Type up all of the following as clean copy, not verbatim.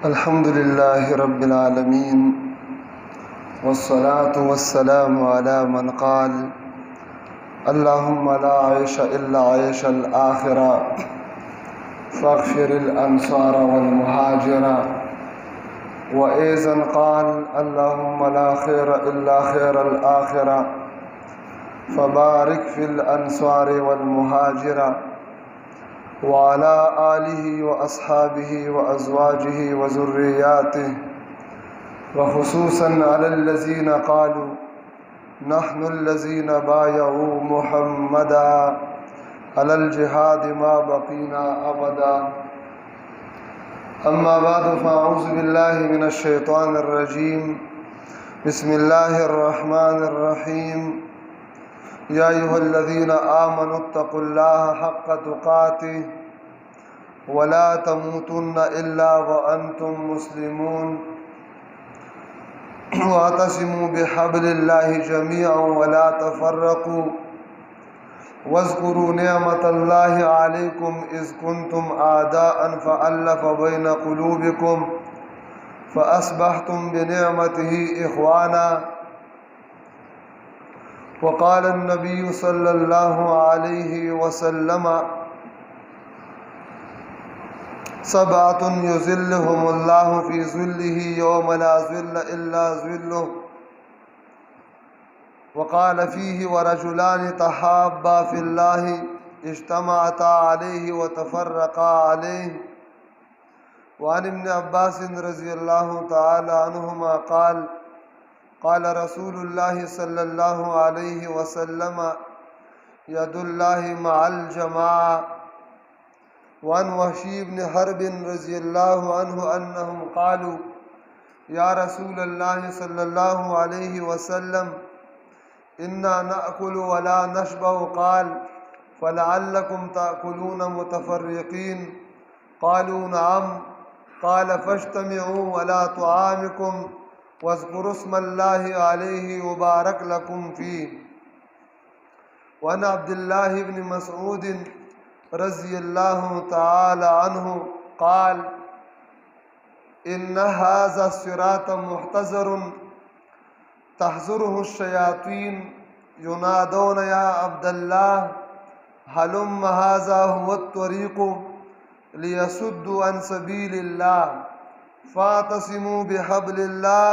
अल्हम्दुलिल्लाहि रब्बिल आलमीन वस्सलातु वस्सलामु अला मन क़ाल अल्लाहुम्मा ला आयशा इल्ला आयशल आखिरा फ़ग़फ़िरिल अंसार वल मुहाजिरा व ऐज़न क़ाल अल्लाहुम्मा ला खैरा इल्ला खैरल आखिरा फ़बारिक फ़िल अंसार वल मुहाजिरा व अला आलिहि व अस्हाबिहि व अज़वाजिहि व ज़ुर्रिय्यातिहि व ख़ुसूसन अलल्लज़ीना क़ालू नहनुल्लज़ीना बायऊ मुहम्मदा अलल जिहाद मा बक़ीना अबदा। अम्मा बाद फ़अऊज़ु बिल्लाहि मिनश शैतानिर रजीम। बिस्मिल्लाहिर रहमानिर रहीम। या अय्युहल्लज़ीना आमनुत्तक़ुल्लाहा हक़्क़ तुक़ातिहि व ला तमूतुन्ना इल्ला व अंतुम मुस्लिमून वातसिमू बिहब्लिल्लाहि जमीअन व ला तफ़र्रक़ू वज़्कुरू निअमतल्लाहि अलैकुम इज़ कुंतुम आदाअन फ़अल्लफ़ बैन क़ुलूबिकुम फ़अस्बहतुम बिनिअमतिहि इख़वाना। वक़ाल अन्नबी सल्लल्लाहु अलैहि वसल्लम सबअतुन युज़िल्लुहुमुल्लाहु फ़ी ज़िल्लिही यौम ला ज़िल्ला इल्ला ज़िल्लुहु। वक़ाल फ़ीहि वरजुलानि तहाब्बा फ़िल्लाहि इज्तमअता अलैहि व तफ़र्रक़ा अलैहि। वअन इब्न अब्बास रज़ियल्लाहु तआला अन्हुमा क़ाल क़ाल रसूलुल्लाहि सल्लल्लाहु अलैहि वसल्लम यदुल्लाहि मअल जमाअ। वअन वहशी इब्न हर्ब रज़ियल्लाहु अन्हु अन्नहुम क़ालू या रसूलल्लाहि सल्लल्लाहु अलैहि वसल्लम इन्ना नअकुलु व ला नशबअु क़ाल फ़लअल्लकुम तअकुलून मुतफ़र्रिक़ीन। क़ालू नअम। क़ाल फ़ज्तमिऊ अला तुआमिकुम वज़्कुरू इस्मल्लाहि अलैहि युबारक लकुम फ़ीह। वअन अब्दुल्लाह इब्न मसऊद रज़ियल्लाहु तआला अन्हु क़ाल इन्न हाज़ा सिरात मुहतज़रुन तहज़ुरुहु शयातीन युनादौन या अब्दल्लाह हलुम्म हाज़ा हुवा त्वरीक़ु लियसुद्दू अन सबीलिल्लाह फ़अतसिमू बिहब्लिल्लाह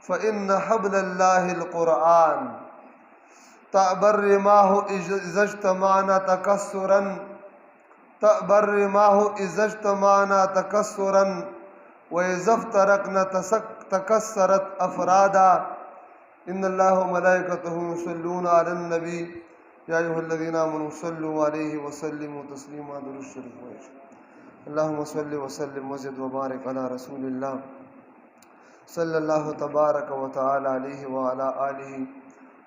फ़इन्न हब्लल्लाहिल क़ुरआन तअबर्रिमाहु इज़ज्तमाना तकस्सुरन व इज़फ्तरक़ना तकस्सरत अफ़रादा। इन्नल्लाह व मलाइकतहु युसल्लूना अलन नबी या अय्युहल्लज़ीना आमनू सल्लु अलैहि व सल्लिमू तस्लीमा। दुरूद शरीफ। अल्लाहुम्मा सल्लि व सल्लिम वज़िद व बारिक अला रसूलिल्लाह सल्लल्लाहु तबारक व तआला अलैहि व अला आलिहि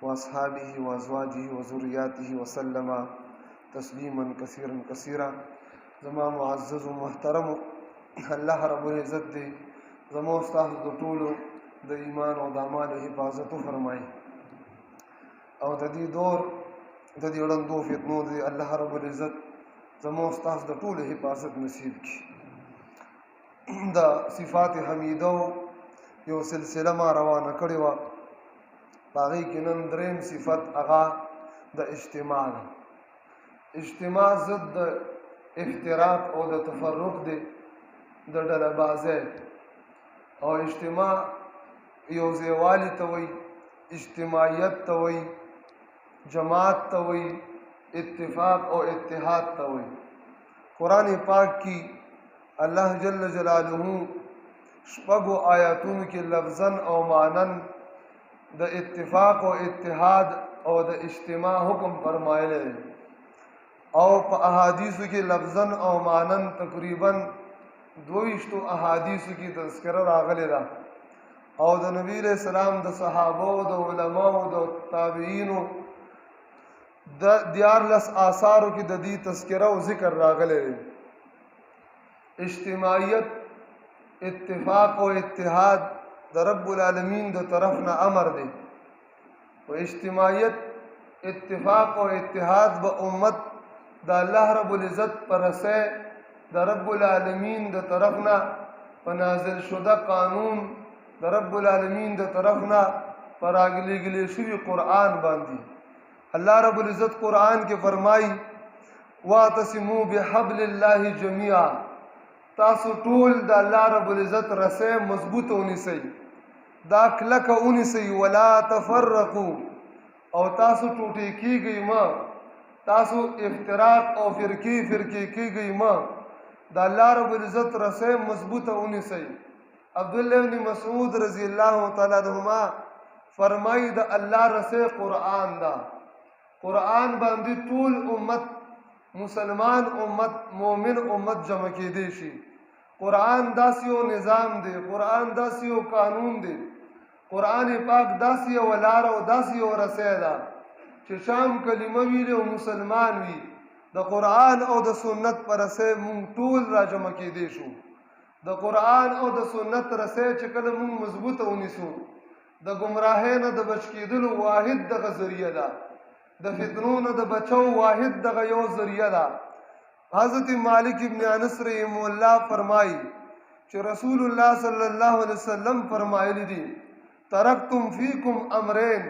व अस्हाबिहि व अज़वाजिहि व ज़ुर्रिय्यातिहि व सल्लमा तस्लीमन कसीरन कसीरा। ज़मा मुअज़्ज़ज़ व मुहतरम अल्लाह रब्बुल इज़्ज़त दे ज़मा उस्ताद द टोलो द ईमान और दामाल हिफाजत फरमाई और ददी दौर ददी उड़ंदो फितनो दे अल्लाह रब्बुल इज़्ज़त ज़मा उस्ताद द टोलो हिफाजत नसीब की। द सिफ़ात हमीदो यो सिलसिला मा रवाना कड़ी वा बागी के नन द्रेम सिफ़त अगा द इज्तिमा। इज्तिमा ज़िद इफ्तिराक और द तफ़र्रुक़ दे द डलबाज़े और इज्तिमा योज़ेवाली तवई इज्तिमायत तवई जमात तवई इत्तिफ़ाक़ और इत्तिहाद तवई। कुरान पाक की अल्लाह जल्ल जलालुहु शपगो आयतुन के लफ्ज़न और मानन द इत्तिफ़ाक़ और इत्तिहाद और द इज्तिमा हुक्म फरमाए और अहादीस के लफ्ज़न और मानन तकरीबन 22 अहादीस की तज़किरा रागले दा और द नबी अलैहिस्सलाम द सहाबो द उलमा द ताबईन द दियारलस आसार की ददी तज़किरा और ज़िक्र रागले। इज्तिमायत इत्तिफ़ाक़ और इत्तिहाद द रब्बुल आलमीन द तरफ न अमर दे। तो इज्तिमायत इत्तिफ़ाक़ और इत्तिहाद ब उम्मत द अल्लाह रब्बुल इज़्ज़त पर से द रब्बुल आलमीन द तरफ न په نازل شده قانون د رب العالمین د طرف نه په راګلېږلې شوي قرآن باندې الله رب العزت قرآن کې فرمایي واعتصموا بحبل الله جميعا تاسو ټول د الله رب العزت رسۍ مضبوطه ونیسئ دا کلکه ونیسئ ولا تفرقوا او تاسو ټوټې کیږئ مه تاسو افتراق او فرقې کیږئ مه د الله رب العزت رسۍ مضبوطه ونیسئ عبدالله بن مسعود رضی الله تعالی عنهما فرمایي د الله رسۍ قرآن دا قرآن باندې ټول امت مسلمان امت مومن امت جمع کېدی شي قرآن داسې یو نظام دی قرآن داسې یو قانون دی قرآن پاک داسې یو لاره او داسې یو رسۍ ده چې شام کلمه ویلې او مسلمان وي د قرآن او د سنت پر رسۍ مونږ ټول را جمع کېدی شو د قرآن او د سنت رسۍ چې کله مونږ مضبوطه ونیسو د گمراهۍ نه د بچ کېدلو واحد دغه ذریعه ده د فتنو نه د بچو واحد دغه یو ذریعه ده حضرت مالک ابن انس رحمه الله فرمایي چې رسول الله صلی الله علیه وسلم فرمایلی دي ترکتم فیکم امرین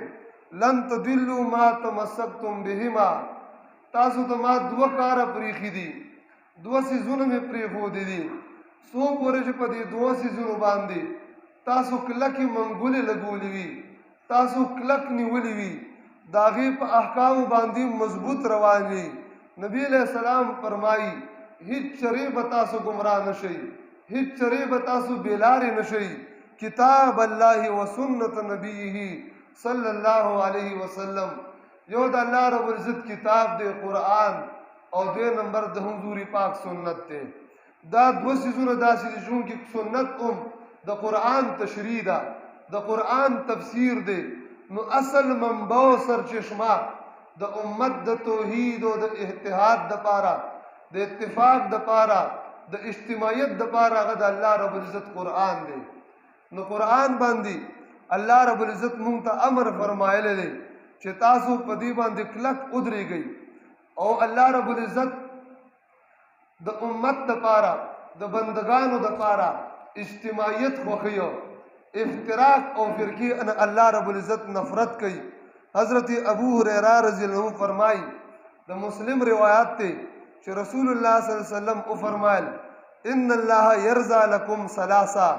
لن تضلوا ما تمسکتم بهما تاسو ته ما دوه کاره پریښي دي دوه څیزونه مې پرېښودي دي څو پورې چې په دې دوه څیزونو باندې تاسو کلکې منګولې لګولې وي تاسو کلک نیولې وي د هغې په احکامو باندې مضبوط روان وي نبی علیہ السلام فرمایي هیڅ چرې به تاسو ګمراه نشئ هیڅ چرې به تاسو بېلارې نشئ کتاب الله و سنت نبیه صلی الله علیه وسلم یو د الله رب العزت کتاب دی قرآن او دوی نمبر د حضور پاک سنت دی دا دوه څیزونه داسې دي چونکې سنت د قرآن تشریح ده د قرآن تفسیر دی نو اصل منبع او سرچشمه د امت د توحید او د اتحاد دپاره د اتفاق دپاره د اجتماعیت دپاره هغه د الله رب العزت قرآن دی نو قرآن باندې الله رب العزت مونږ ته امر فرمایلی دی چې تاسو په دې باندې کلک ودرېږئ او الله رب العزت د امت دپاره د بندگانو دپاره اجتماعیت خوښوي افتراق او فرقې ان الله رب العزت نفرت کوي حضرت ابو هریره رضی الله عنه فرمایي د مسلم روایت ته چې رسول الله صلی الله علیه وسلم او فرمایل ان الله يرضى لكم ثلاثه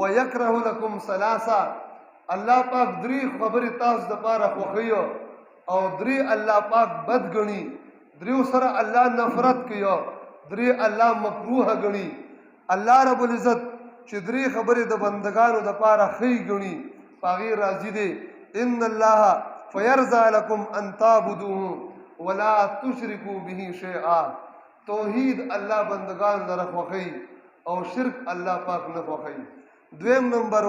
ويكره لكم ثلاثه الله پاک درې خبرې تاسو د پاره خوښوي او درې الله پاک بد ګڼي درې سره الله نفرت کوي درې الله مکروه ګڼي الله رب العزت چې درې خبرې د بندگانو د پاره ښې ګڼي په هغې راضي دی ان الله فيرضى لكم ان تعبدوه ولا تشركوا به شيئا توحید الله بندگان لره خوښوي او شرک الله پاک نه خوښوي دویم نمبر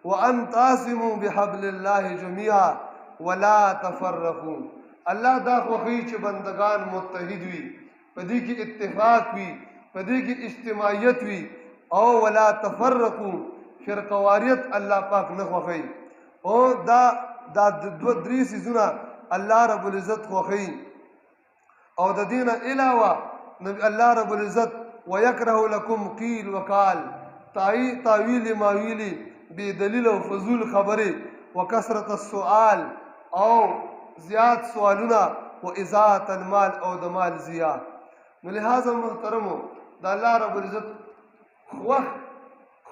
وان تعصموا بحبل الله جميعا ولا تفرقوا الله دا خوښوي چې بندگان متحد وي په دې کې اتفاق وي په دې کې اجتماعیت وي او ولا تفرقوا فرقواریت الله پاک نه خوښوي او دا دوه درې څیزونه الله رب العزت خوښوي او د دې نه علاوه الله رب العزت ويكره لكم قيل وقال تاویل ماویلی بے دلیل او فضول خبرې وکثرت السؤال او زیات سوالونه و اضاعت المال او د مال ضیاع نو لہذا محترمو د الله رب العزت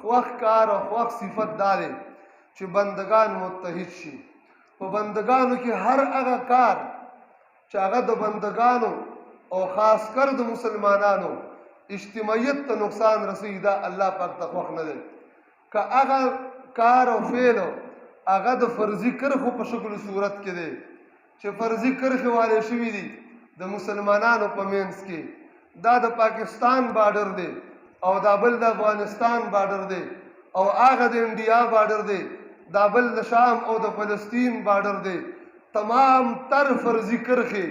خوښ کار او خوښ صفت دا دی چې بندگان متحد شي په بندگانو کې هر هغه کار چې هغه د بندگانو او خاص کر د مسلمانانو اجتماعیت ته نقصان رسوي دا الله پاک ته خوښ نه دی که هغه کار او فعل هغه د فرضي کرښو په شکل صورت کې دی چې فرضي کرښې والے شوي دي د مسلمانانو په منځ کې دا د پاکستان بارډر دی او دا بل د افغانستان بارډر دی او هغه د انډیا بارډر دی دا بل د شام او د فلسطین بارډر دی تمام تر فرضي کرښې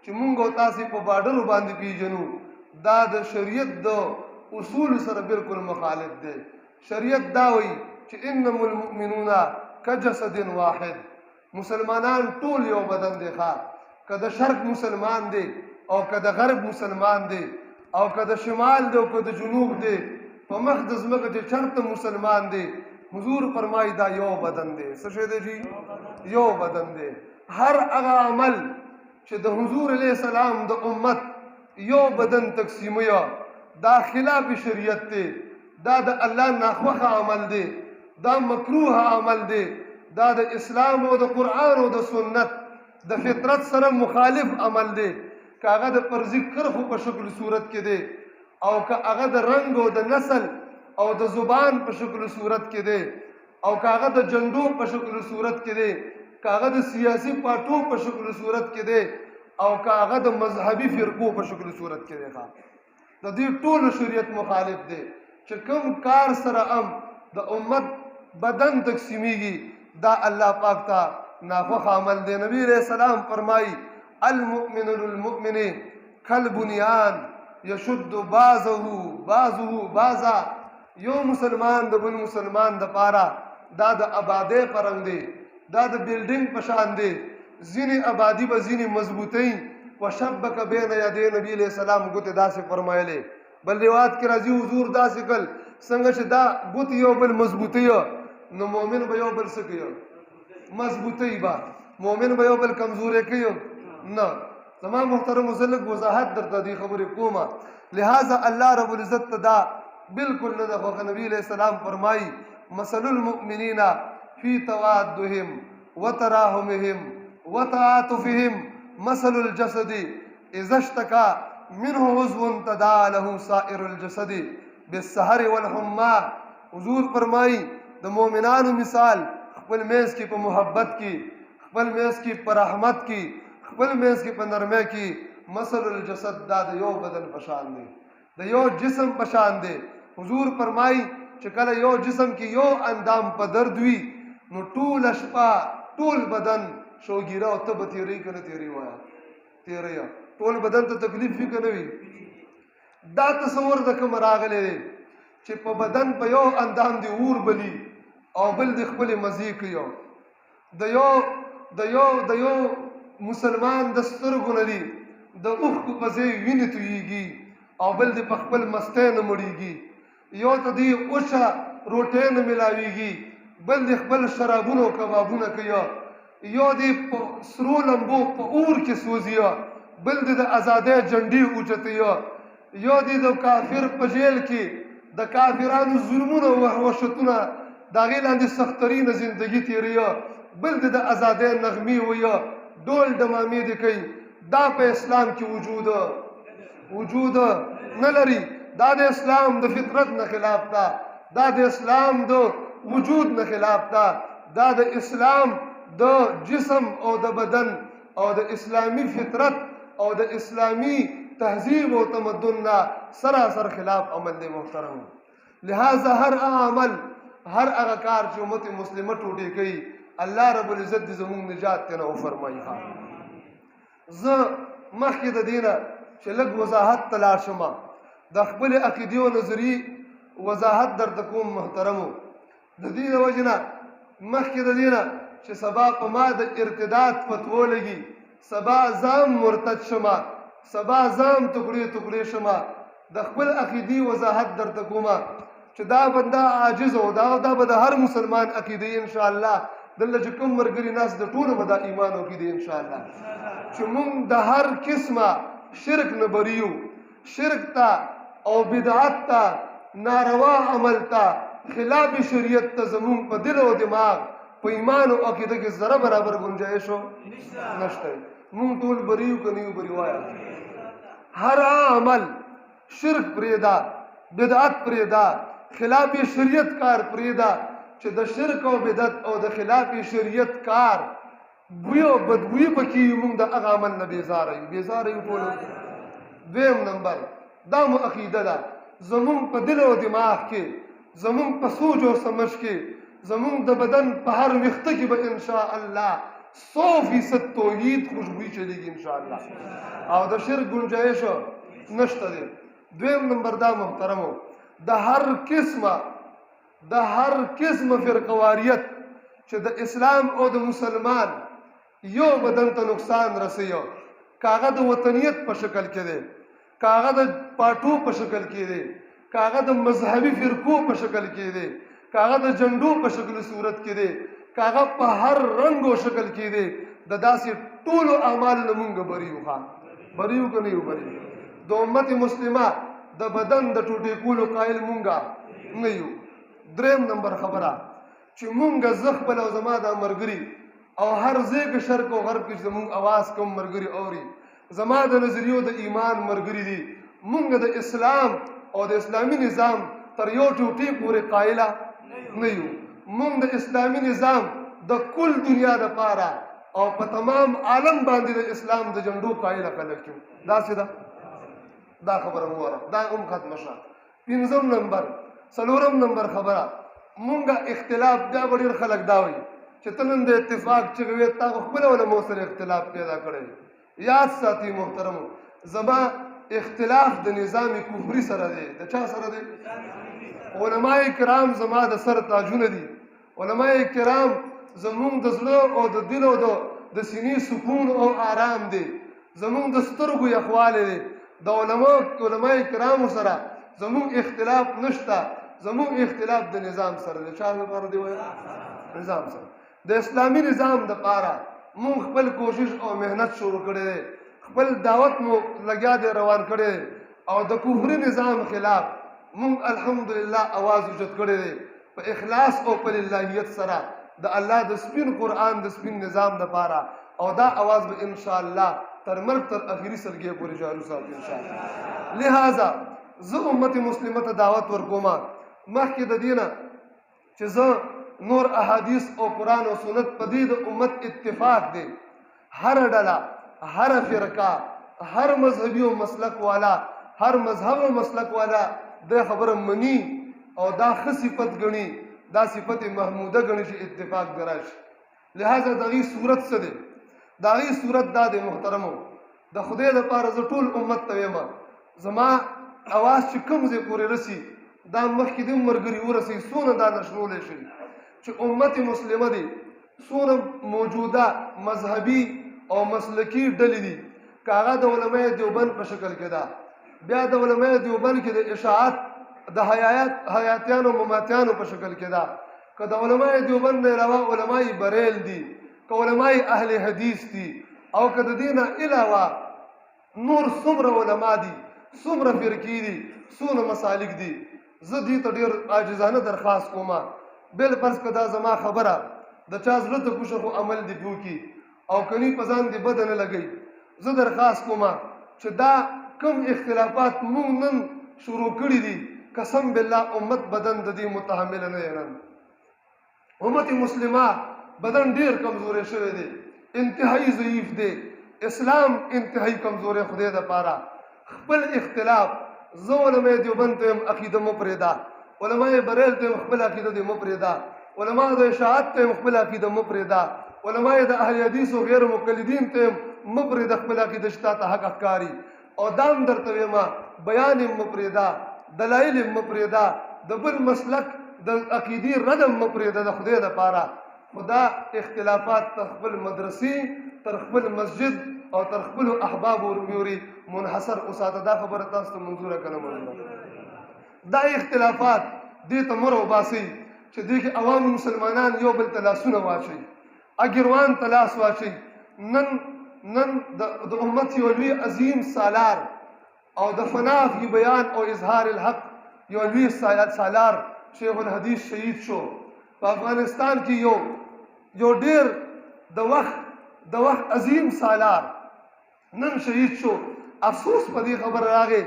چې مونږ او تاسې په بارډرو باندې پیژنو دا د شریعت د اصول سره بالکل مخالف دی شریعت دا وایي چې انما المؤمنون کجسد واحد مسلمانان ټول یو بدن دی ښه که د شرق مسلمان دی او که د غرب مسلمان دی او که د شمال دی او که د جنوب دی په مخ د ځمکه چې چرته مسلمان دی حضور فرمایي دا یو بدن دی. څه شی دی جی؟ یو بدن دی. هر هغه عمل چې د حضور علیه السلام د امت یو بدن تقسیموي دا خلاف شریعت دی، دا د الله ناخوښه عمل دی، دا مکروه عمل دی، دا د اسلام او د قرآن او د سنت د فطرت سره مخالف عمل دی. که هغه د فرضي کرښو په شکل صورت کې دی او که هغه د رنګ او د نسل او د زبان په شکل صورت کې دی او که هغه د جنډو په شکل صورت کې دی، که هغه د سیاسي پارټو په شکل صورت کې دی او که هغه د مذهبي فرقو په شکل صورت کې دی. د دې ټولو شریعت مخالف دی. چې کوم کار سره هم د امت بدن تقسیمیږي دا الله پاک ته ناخوښ عمل دی. نبی علیہ السلام فرمایي المؤمن للمؤمن کالبنیان یشد بعضه بعضا. یو مسلمان د بل مسلمان د پاره دا د آبادۍ پرنګ دی، دا د بلډینګ په شان دی. ځینې آبادي به ځینې مضبوطی وشبک بین یدی. نبی علیہ السلام ګوتې داسې فرمایلی. بل روایت کې راځي حضور داسې کل څنګه چې دا ګوتې یو بل مضبوطی نو مؤمن به یو بل څه کوي؟ مضبوطی به. مؤمن به یو بل کمزوری کوي؟ نه. زما محترم زه لږ وضاحت درته دې خبرې کومه. لہذا الله رب العزت ته دا بالکل نه ده خوښه. نبی علیہ السلام فرمایي مثل المؤمنین فی توادهم وتراحمهم وتعاطفهم مثل الجسد اذا اشتكى منه عضو تداعى له سائر الجسد بالسهر والحمى. حضور فرمایي د مؤمنانو مثال خپل منځ کې په محبت کې، خپل منځ کې په رحمت کې، خپل منځ کې په نرمۍ کې مثل الجسد دا د یو بدن په شان دی، د یو جسم په شان دی. حضور فرمایي چې کله یو جسم کې یو اندام په درد وي نو ټوله شپه ټول بدن شوګیره او ته به تېرې که نه تېرې وایه تېرې. ټول بدن ته تکلیف وي که نه وي؟ دا تصور د کوم راغلی دی چې په بدن په یو اندام دی اور بلی او بل د خپلې مزې کوي. د یو مسلمان د سترګو نه دي د اوښکو په ځای وینې تویېږي او بل د په خپل مستۍ نه مړېږي. یو ته دی اوښه روټۍ نه میلاویږي، بل د خپل شرابونو او کبابونه کوي. یو دی په سرو لمبو په اور کې سوځي، بل دی د ازادۍ جنډې اوچتوي. یو دی د کافر په جیل کې د کافرانو ظلمونه او وحشتونه د هغې لاندې سخترینه زندګي تېروي، بل دی د ازادۍ نغمې وایي، ډول ډمامې دې کوي. دا په اسلام کې وجود نه لري. دا د اسلام د فطرت نه خلاف ده، دا د اسلام د وجود نه خلاف ده، دا د اسلام د جسم او د بدن او د اسلامی فطرت او د اسلامی تهذیب او تمدن نه سراسر خلاف عمل دی محترم. لہذا هر عمل هر هغه کار چې امت مسلمه ټوټې کوي الله رب العزت دې زموږ نجات ته نه وفرمایي. زه مخکې د دې نه چې لږ وضاحت ته لاړ شم د خپلې عقیدې او نظریې وضاحت درته کوم محترمو. د دې د وجې نه مخکې د دې نه چې سبا په ما د ارتداد فتوه لګي، سبا ځان مرتد شمه، سبا ځان ټوکړې ټوکړې شمه، د خپل عقیدې وضاحت درته کومه چې دا بنده عاجز او دا به د هر مسلمان عقیدې انشاءالله دلته چې کوم ملګري ناست د ټولو به دا ایمان وکړي انشاءالله چې موږ د هر قسمه شرک نه بری یو. شرک ته او بدعت ته، ناروا عمل ته، خلاف شریعت ته زموږ په دل او دماغ په ایمان او عقیده کې ذره برابر گنجائش نشته. مونږ ټول بری یو که نه یو؟ بری وایه. هر عمل شرک پرېږده، بدعت پرېږده، خلاف شریعت کار پرېږده چې د شرک او بدعت او د خلاف شریعت کار بوی او بدبویي پکې وي، مونږ د هغه عمل نه بېزاره یو. بېزاره یو ټولو. دویم نمبر دا مو عقیده ده زمونږ په دل او دماغ کې، زمونږ په سوچ او سمجھ کې، زمونږ د بدن په هر ویښته کې به انشاءالله 100% توحید خوشبویي چلیږي انشاءالله او د شرک گنجائش نشته دی. دویم نمبر دا محترمو د هر قسمه فرقواریت چې د اسلام او د مسلمان یو بدن ته نقصان رسوي، کاغه د وطنیت په شکل کې دی، کاغه د پاټو په شکل کې دی، که هغه د مذهبي فرقو په شکل کې دی، که هغه د جنډو په شکل صورت کې دی، که هغه په هر رنګ او شکل کې دی، د داسې ټولو اعمالو نه مونږ بری یو. بری یو که نه یو؟ بری یو. د امت مسلمه د بدن د ټوټې کولو قایل مونږ نه یو. دریم نمبر خبره چې مونږ زه خپل او زما دا ملګري او هر ځای کې شرق او غرب کې زمونږ اواز کوم ملګري اوري، زما د نظریو د ایمان ملګري دي، مونږ د اسلام او د اسلامي نظام تر یو ټوټې پورې قایله نه یو. مونږ د اسلامي نظام د کل دنیا دپاره او په تمام عالم باندې د اسلام د جنډو قایله خلک یو. داسې ده؟ دا خبره مو وره، دا هم ختمه شوه. پنځم نمبر، څلورم نمبر خبره، مونږه اختلاف بیا به ډېر خلک دا وایي چې ته نن د اتفاق چغې وې، تا خو خپله ولمو سره اختلاف پیدا کړی. یاد ساتي محترمو، زما اختلاف د نظام کفري سره دی. د چا سره دی؟ علماء کرام زما د سر تاجونه دي. علماء کرام زمونږ د زړه او د دل او د سینې سکون او آرام دی، زمونږ د سترګو یخوالی دی. د علماء کرامو سره زمونږ اختلاف نشته، زمونږ اختلاف د نظام سره دی. چا لپاره دی وایي؟ نظام سره. د اسلامي نظام دپاره مونږ خپل کوشش او محنت شروع کړی دی، خپل دعوت مو لګیا دی روان کړی دی، او د کفري نظام خلاف مونږ الحمدلله اواز اوچت کړی دی په اخلاص او په للهیت سره د الله د سپین قرآن د سپین نظام دپاره. او دا اواز به انشاءالله تر مرګ تر اخري سلګۍ پورې جارو ساتو انشاءالله. لہذا زه امت مسلمه ته دعوت ورکوم مخکې د دې نه چې زه نور احادیث او قرآن او سنت په دې د امت اتفاق دی. هر ډله، هر فرقه، هر مذهبي او مسلک والا، هر مذهب او مسلک والا دا خبره مني او دا ښه صفت ګڼي، دا صفت محموده ګڼي چې اتفاق دی راشي. لہذا د هغې صورت څه دی؟ د هغې صورت دا دی محترمو، د خدای دپاره زه ټول امت ته وایم، زما اواز چې کوم ځای پورې رسي دا مخکې دې ملګري ورسوي، څونه دا نشرولی شي چې امت مسلمه دی، څونه موجوده مذهبي او مسلکي ډلې دي. که هغه د علماء دیوبند په شکل کې ده، بیا د علماء دیوبند کې د اشاعت د حیاتیانو مماتیانو په شکل کې ده، که د علماء دیوبند نه علاوه علماء بریل دي، که علماء اهل حدیث دي، او که د دې نه علاوه نور څومره علما دي، څومره فرقې دي، څونه مسالک دي. زه دې ته ډېر عاجزانه درخواست کوم، بل فرض که دا زما خبره د چا زړه ته کوشه خو عمل دې پې وکړي او کني په ځان دې بده نه لګوي. زه درخواست کوم چې دا کوم اختلافات مونږ نن شروع کړي دي، قسم بالله امت بدن د دې متحمله نه دی. نن امت مسلمه بدن ډېر کمزوری شوی دی، انتهایی ضعیف دی، اسلام انتهایی کمزوری خدای دپاره. خپل اختلاف زه علماء دیوبند ته یم عقیده مه پرېږده، علماء بریل ته یم خپل عقیده دې مه پرېږده، علماء د اشاعت ته یم خپل عقیده مه پرېږده، علماء د اهل حدیث او غیر مقلدین ته یم مه پرېږده خپل عقیده چې تا ته حق ښکاري. او دا هم درته وایم بیان یې مه پرېږده، دلایل یې مه پرېږده، د بل مسلک د عقیدې رد هم مه پرېږده د خدای دپاره. خو دا اختلافات تر خپل مدرسې، تر خپل مسجد او تر خپلو احبابو پورې منحصر وساته. دا خبره تاسو ته منظوره که نه منظوره؟ دا اختلافات دې ته مه راوباسئ چې دې کې عوام مسلمانان یو بل ته لاسونه واچوي، اګیروان ته لاس واچوي. نن د امت یو لوی عظیم سالار او د فنا فی بیان او اظهار الحق یو لوی سالار شیخ الحدیث شهید شو. په افغانستان کې یو ډېر د وخت عظیم سالار نن شهید شو. افسوس په دې خبر راغی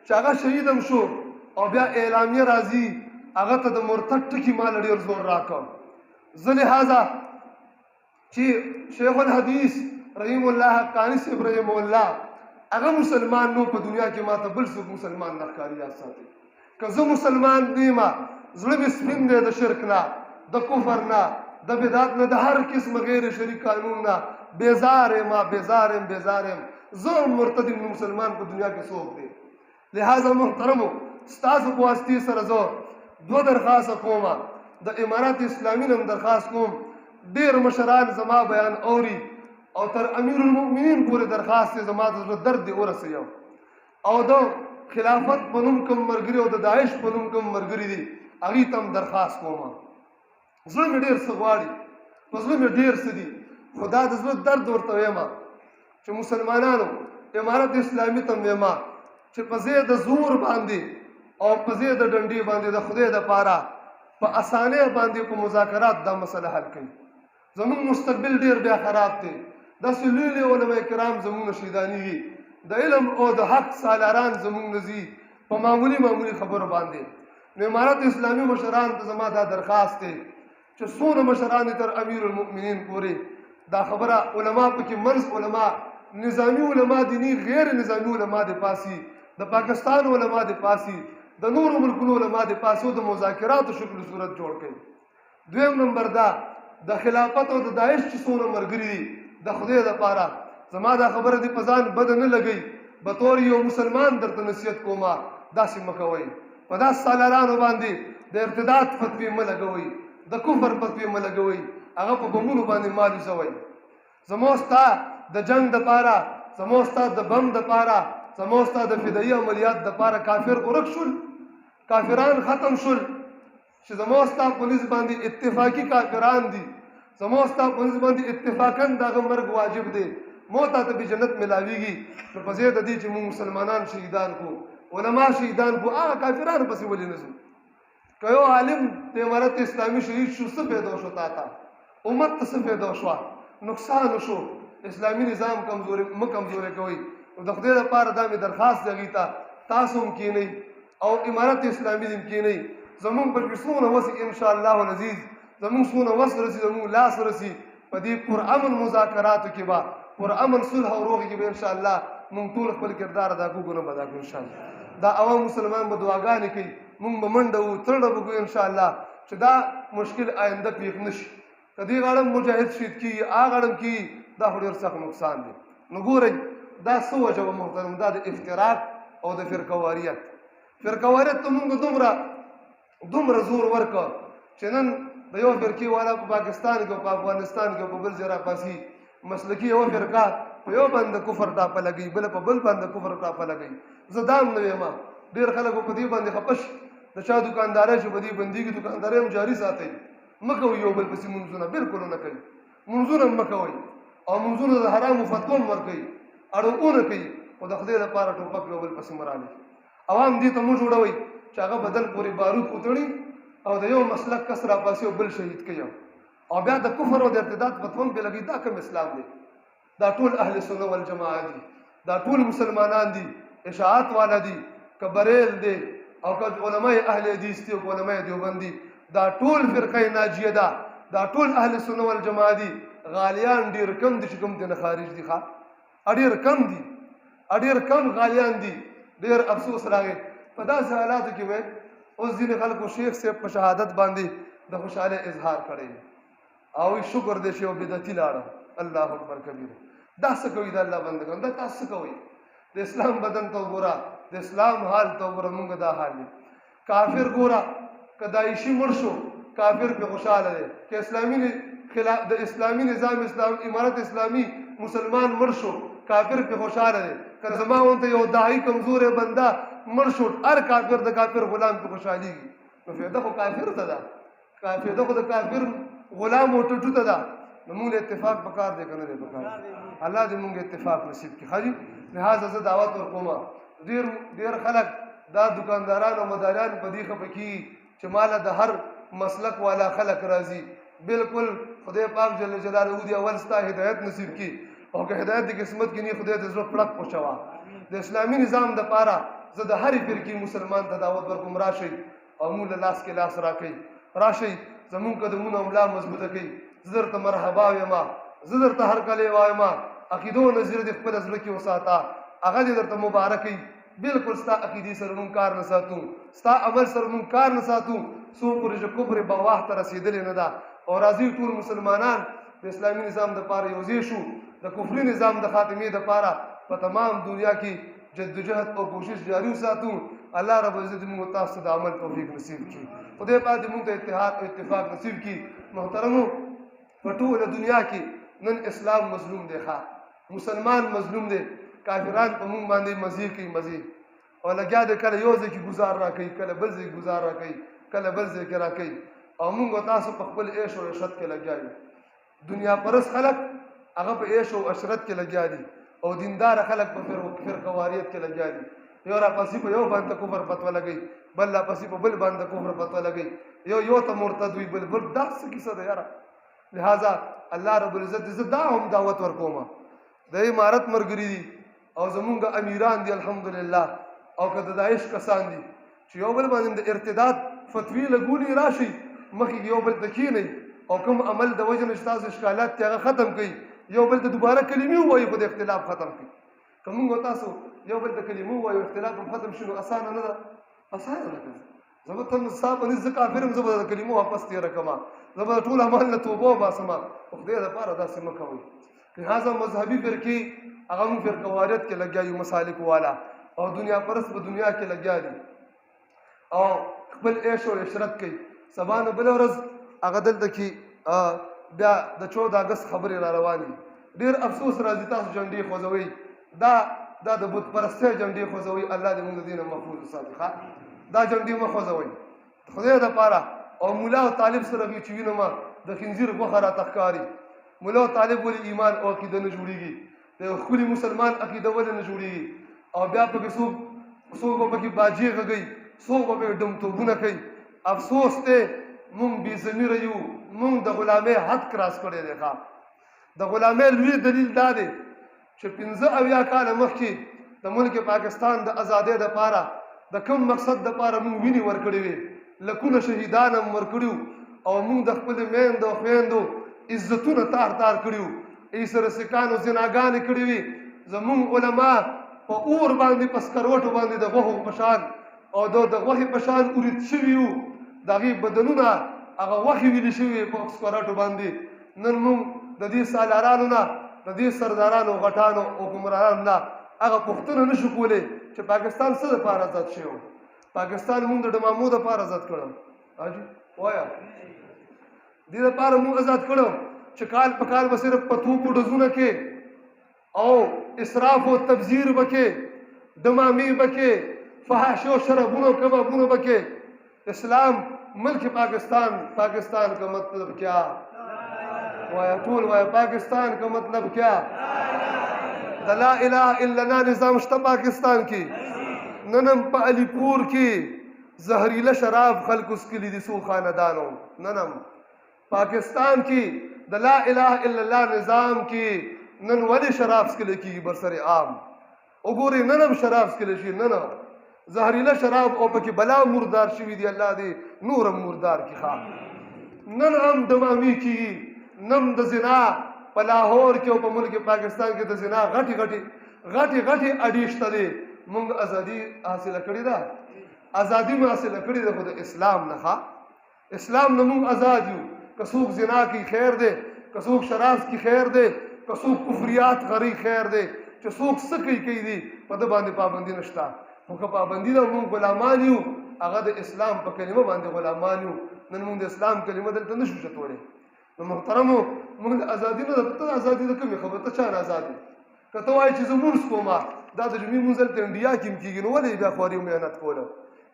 چې هغه شهید هم شو او بیا اعلامیه راځي هغه ته د مرتد ټکي مال ډېر زور راکړ. زه لہذا چې شیخ الحدیث رحیم الله حقانی صاحب رحم الله هغه مسلمان نو په دنیا کې ماته بل څوک مسلمان نه ښکاري. یاد ساتئ، که زه مسلمان نه یم، زړه مې سپین دی د شرک نه، د کفر نه، د بدعت نه، د هر قسم غیر شرعي قانون نه بیزار یم، بیزار یم. زه مرتد مسلمان په دنیا کې څوک دی؟ لہذا محترمو، ستاسو په واسطې سره زه دوه درخواست کوم. د امارات اسلامي نه درخواست کوم، ډېر مشران زما بیان اوري او تر امیر المؤمنین پورې درخواست دی زما د زړه درد دې ورسوي. او د خلافت په نوم کوم ملګري او د داعش په نوم کوم ملګري دي هغوی ته هم درخواست کوم زړه مې ډېر څه غواړي په زړه مې ډېر څه دي خو دا د زړه درد ورته وایم چې مسلمانانو امارت اسلامي ته وایم چې په ځای د زور باندې او په ځای د ډنډې باندې د خدای دپاره په اسانۍ باندې په مذاکرات دا مسله حل کوي زموږ مستقبل ډېر بیا خراب دی داسې لوی لوی علما کرام زموږ نه شهیدانېږي د علم او د حق سالاران زموږ نه ځي په معمولي خبرو باندې نو امارت اسلامي مشران ته زما دا درخواست دی چې څونه مشران دي تر امیر المؤمنین پورې دا خبره علما پکې منځ علما نظامی علما دینی غیر نظامی علما د پاسي د پاکستان علما د پاسي د نورو ملکونو علما د پاسو د مذاکراتو شکل صورت جوړ کړي دویم نمبر دا د خلافت او د داعش چې څونه ملګري دي د خدای دپاره زما دا خبره دې په ځان بده نه لګئ بطور یو مسلمان درته نصیحت کومه داسې مه کوئ په داسې سالارانو باندې د ارتداد فتوې مه لګوئ د کفر فتوې مه لګوئ هغه په بمونو باندې مه الوزوئ زموږ ستا د جنګ دپاره زموږ ستا د بم دپاره زموږ ستا د فدایي عملیات دپاره کافر ورک شول کافران ختم شول چې زموږ ستا په نس باندې اتفاقي کافران دي زموږ ستا په نس باندې اتفاقاً د هغه مرګ واجب دی مو ته به جنت ملاویږي نو په ځای د دې چې موږ مسلمانان شهیدان کو علما شهیدان کو هغه کافرانو پسې ولې نه ځو که یو عالم د امارت اسلامي شهید شو څه پیدا شو تا ته امت ته څه پیدا شوه نقصان شو اسلامي نظام مه کمزورې کوئ نو د خدای لپاره دا مې درخواست دی هغوی ته تاسو هم کښېنئ او امارت اسلامي دې هم کښېنئ زمونږ په کې څومره وس انشاءالله العزیز زمونږ څومره وس رسي زمونږ لاس رسي په دې پرامن مذاکراتو کې به پرامن صلح او روغې کې به انشاءالله مونږ ټول خپل کردار ادا کوو نه به ادا کوو انشاءالله دا عوام مسلمان به دعاګانې کوي مونږ به منډه وو ترړه به کوو انشاءالله چې دا مشکل آینده پېښ نه شي که دې غاړه مجاهد شهید کېږي هغه غاړه کېږي دا خو ډېر سخت نقصان دی نو ګورئ دا څه وجه وه محترم دا د افتراق او د فرقواریت فرقواریت ته مونږ دومره زور ورکړه چې نن د یو فرقې والا په پاکستان کې او په افغانستان کې او په بل ځای راپاسي مسلکي یوه فرقه په یو باندې کفر ټاپه لګوي بله په بل باندې کفر ټاپه لګوي زه دا هم نه ویم ډېر خلک به په دې باندې خفه شي د چا دوکاندارۍ چې په دې بندېږي دوکاندارۍ هم جاري ساتئ مه کوئ یو بل پسې مونځونه بلکل نه کوئ مونځونه هم مه کوئ او مونځونه د حرامو فتوا هم ورکوئ اړوونه کوي خو د خدای لپاره ټوپک یو بل پسې مه رالئ عوام دې ته مه جوړوئ چې هغه بدن پورې بارود وتړي او د یو مسلک کس راپاسي او بل شهید کوي او بیا د کفر او د ارتداد فتوا هم پرې لګوي دا کوم اسلام دی دا ټول اهل سنت والجماعت دي دا ټول مسلمانان دي اشاعت والا دي که بریل دی او که علماء اهل حدیث دي او که علماء دیوبند دي دا ټول فرقه ناجیه ده دا ټول اهل سنت والجماعت دي غالیان ډېر کم دي چې کوم دي نه خارج دي ډېر کم دي ډېر کم غالیان دي ډېر افسوس راغی په داسې حالاتو کې وای اوس ځینې خلکو شیخ صاحب په شهادت باندې د خوشحالۍ اظهار کړی او شکر دی چې یو بدعتي لاړه الله اکبر کبیر دا څه کوي د الله بندګان دا تاسو څه کوئ د اسلام بدن ته وګوره د اسلام حال ته وګوره مونږ دا حال دی کافر ګوره که داعشي مړ شو کافر پې خوشحاله دی که د اسلامي نظام امارت اسلامي مسلمان مړ شو کافر پې خوشحاله دی که زما غونته یو داعي کمزوری بنده مړ شو هر کافر د کافر غلام پې خوشحالېږي نو فایده خو کافر ته ده فایده خو د کافر غلام او ټټو ته ده نو مونږ اتفاق پکار دی که نه دی پکار الله دې مونږ اتفاق نصیب کړي ښه جي لہذا زه دعوت ورکوم ډېر خلک دا دکانداران او مداریان په دې خفه کېږي چې ماله د هر مسلک والا خلک راځي بالکل خدای پاک جل جلاله دې اول ستا هدایت نصیب کړي او که هدایت د قسمت کې نه خدای دې زړه پړک پوچوه د اسلامي نظام دپاره زه د هرې فرقې مسلمان ته دعوت ورکوم راشئ او مونږ له لاس کې لاس راکئ راشئ زمونږ قدمونه ملا مضبوطه کوي زه درته مرحبا وایم زه درته هرکلی وایم عقیدو نظر دې خپله زړه کې وساته هغه دې درته مبارک وي بالکل ستا عقیدې سره مونږ کار نه ساتو ستا عمل سره مونږ کار نه ساتو څو پورې چې کفر بواح ته رسېدلې نه ده او راځي ټول مسلمانان د اسلامي نظام دپاره یوځای شو د کفري نظام د خاتمې دپاره په تمام دنیا کې جدوجہد او کوشش جاری وساتو الله رب العزت موږ تاسو د عمل توفیق نصیب کړي خدای پاک دې موږ ته اتحاد او اتفاق نصیب کړي محترمو په ټوله دنیا کې نن اسلام مظلوم دی مسلمان مظلوم دی کافران په موږ باندې مزې کوي مزې او لګیا دی کله یو ځای کې ګزار را کوي کله بل ځای ګزار را کوي کله بل ځای کې را کوي او موږ تاسو په خپل عیش او عشرت کې لګیا یو دنیا پرست خلک هغه په عیش او عشرت کې لګیا دي او دیندار خلک په فرقواریت کې لګیا دي یو را پسې په یو باندې کفر فتوا لګي بل را پسې په بل باندې کفر فتوا لګي یو ته مرتد وي بل دا څه کیسه ده یاره لہذا الله رب العزت زه دا هم دعوت ورکوم د امارت مرګري دي او زمونږ امیران دي الحمدلله او که د داعش کسان دي چې یو بل باندې د ارتداد فتوی لګولي راشي مخکې یو بل ته کښېنئ او کوم عمل د وجه نه چې تاسو اشکالات دي هغه ختم کړئ یو بل ته دوباره کلمې ووایو په د اختلاف ختم کړي که موږ تاسو یو بل ته کلمې ووایو اختلاف هم ختم شي نو اسانه نه ده اسانه ده که زه به ته ستا په نس زه کافر یم زه به د کلمو واپس تېره کړم زه به د ټول عمل نه توبه وباسم په خدای دپاره داسې مه کوئ لهذا مذهبي فرقې هغه موږ فرقواریت کې لګیا یو مسالک والا او دنیا پرست په دنیا کې لګیا دي او خپل عیش او عشرت کوي سبا نه بله ورځ هغه دلته کې بیا د 14 اګست خبرې را روانې ډېر افسوس راځي تاسو جنډې خوځوئ دا د بت پرستۍ جنډې خوځوئ الله دې موږ د دې نه محفوظ وساتي دا جنډې مه خوځوئ خدای دپاره او ملا او طالب سره وي چې وینم د خنزیر غوښه راته ښکاري ملا او طالب ولې ایمان او عقیده نه جوړېږي د یو ښکلي مسلمان عقیده ولې نه جوړېږي او بیا پکې څوک به پکې باجې غږوي څوک به پکې ډمتوبونه کوي افسوس دی مونږ بې ضمیره یو مونږ د غلامۍ حد کراس کړی دی د غلامۍ لوی دلیل دا دی چې 75 کاله مخکې د ملک پاکستان د ازادۍ دپاره د کوم مقصد دپاره مونږ وینې ورکړې وې لکونه شهیدان هم ورکړي او مونږ د خپلې میندو او خویندو عزتونه تار کړي وو ایسره سکانو زناګانې کړې وې زمونږ علما په اور باندې په سکروټو باندې د غوښو په شان او د غوښې په شان اورید شوي وو د هغې بدنونه هغه غوښې ویلې شوي په سکروټو باندې نن مونږ د دې سالارانو نه د دې سردارانو غټانو حکمرانانو نه هغه پوښتنه نشو کولی چې پاکستان څه دپاره آزاد شوی پاکستان مونږ د ډمامو دپاره آزاد کړو حاجي وایه دې دپاره مونږ آزاد کړو چې کال په کال به صرف په توپو ډزونه کې او اسراف و تبذیر به کې ډمامې به کې فحاشي او شرابونه او کبابونه به کې اسلام ملک پاکستان کا مطلب کیا وایا ټول وایا پاکستان کا مطلب کیا د لا اله الا الله نظام شته پاکستان کې ننم په علی پور کې زهریله شراب خلق اس کې لیدي سو خاندانو ننم پاکستان کې د لا اله الا الله نظام کې نن ولې شراب سکل کېږي برسر عام وګورئ ننم شراب سکل شي نن زهریله شراب او پکې بلا مردار شوي دي الله دې نورم مردار کړي نن هم دمامي کېږي نم د زنا په لاهور کې او په ملک پاکستان کې د زنا غټي اډې شته دي موږ ازادي حاصله کړې ده ازادي مو حاصله کړې ده خو د اسلام نه اسلام نه موږ آزاد یو که څوک زنا کی خیر دی که څوک شراب کی خیر دی که څوک کفریات غری خیر دی چې څوک څه کوي دي په ده باندې پابندي نشته خو که پابندي ده موږ غلامان یو هغه د اسلام په کلمه باندې غلامان یو نن موږ د اسلام کلمه دلته نشو چتولی نو محترمو موږ د ازادي نه ته ازادي د کومې خبره ته چا نه ازادي که ته وایې چې زه مونځ کوم دا د جمعې مونځ هلته انډیا کې هم کېږي نو ولې بیا خواري محنت کوله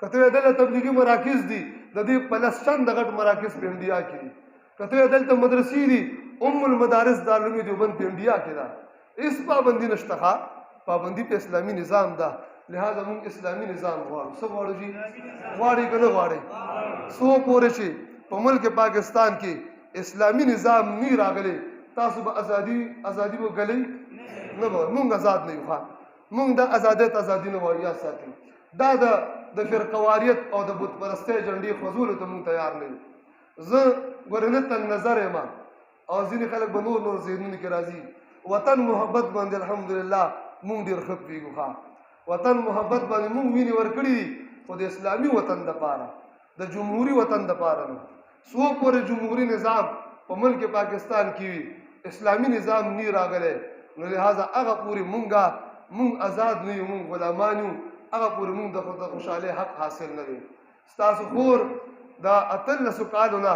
که ته وایې دلته تبلیغي مراکز دي د دې په لس چنده غټ مراکز په انډیا کې دي که ته وایې دلته مدرسې دي ام المدارس دارالعلوم دیوبند په انډیا کې ده هېڅ پابندي نشته پابندي په اسلامي نظام ده لہذا موږ اسلامي نظام غواړو څه غواړو جي غواړئ که نه غواړئ څو پورې چې په ملک پاکستان کې اسلامي نظام نی راغلی تاسو به ازادي به ګلئ نه به موږ آزاد نه یو موږ د ازادۍ ته ازادي نه وایو یاد ساتئ دا د فرقواریت او د بت پرستۍ جنډې خوځولو ته موږ تیار نه یو زه ګورې نه تنګ نظر یم او ځینې خلک به نور ذهنونو کې راځي وطن محبت باندې الحمدلله موږ ډېر ښه پوهېږو وطن محبت باندې موږ وینې ورکړي دي خو د اسلامي وطن دپاره د جمهوري وطن دپاره نه څو پورې جمهوري نظام په ملک پاکستان کې وي اسلامي نظام نی راغلی نو لہذا هغه پورې موږ آزاد نه یو موږ غلامان یو هغه پورې موږ د خوشحالۍ حق حاصل نه دی ستاسو خور د 18 کالو نه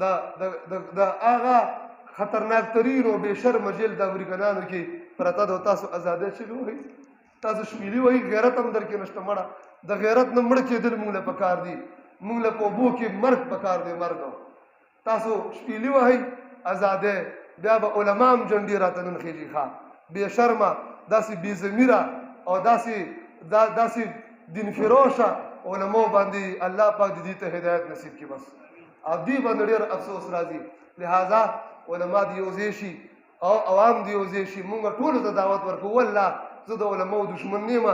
د هغه خطرناک ترین او بې شرمه جیل د امریکنانو کې پرته ده تاسو ازادۍ چلوئ تاسو شپېلي وایي غیرت هم درکې نشته مړه د غیرت نه مړ کېدل موږ له پکار دي موږ له په اوبو کې مرګ پکار دی مرګ تاسو شپېلي وایي ازادۍ بیا به علما هم جنډې راته نن خېږي ښه بې شرمه داسې بې ضمیره او داسې دین فروشه علماو باندې الله پاک دې ته هدایت نصیب کړي بس او دې باندې ډېر افسوس راځي لہذا علما دې یو ځای شي او عوام دې یو ځای شي مونږ ټولو ته دعوت ورکوو والله زه د علماو دشمن نه یم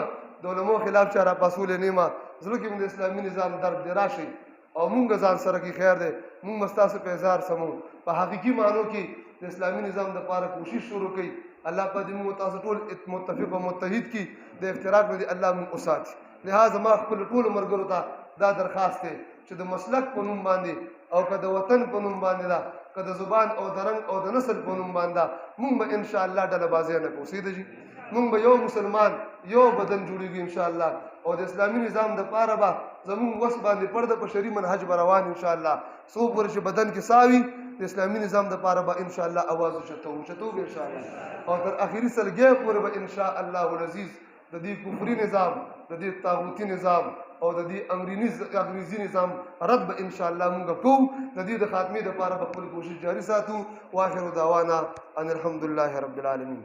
د علماو خلاف چا راپاڅولی نه یم زړه کې مې د اسلامي نظام درد دی راشئ او مونږ ځان سره کې خیر دی مونږ به ستاسو په اظهار سمو په حقیقي معنو کې د اسلامي نظام دپاره کوشش شروع کوي الله پاک دې مونږ تاسو ټول متفق او متحد کړي د افتراق نه دې الله مونږ وساتي لہذا ما خپل ټولو ملګرو ته دا درخواست دی چې د مسلک په نوم باندې او که د وطن په نوم باندې ده که د زبان او د رنګ او د نسل په نوم باندې ده مونږ به انشاءالله ډله بازۍ نه کوو صحیح ده جي مونږ به یو مسلمان یو بدن جوړېږي انشاءالله او د اسلامي نظام دپاره به زمونږ وس باندې پرده په شرعي منهج به روان انشاءالله څو پورې چې بدن کې ساه وي د اسلامي نظام دپاره به انشاءالله اواز اوچتو به انشاءالله او تر اخري سلګۍ پورې به انشاءالله العزیز د دې کفري نظام د دې طاغوتي نظام او د دې انګریزي نظام رد به انشاءالله مونږ کوو د دې د خاتمې دپاره به خپل کوشش جاري ساتو واخر دعوانا ان الحمدلله رب العالمین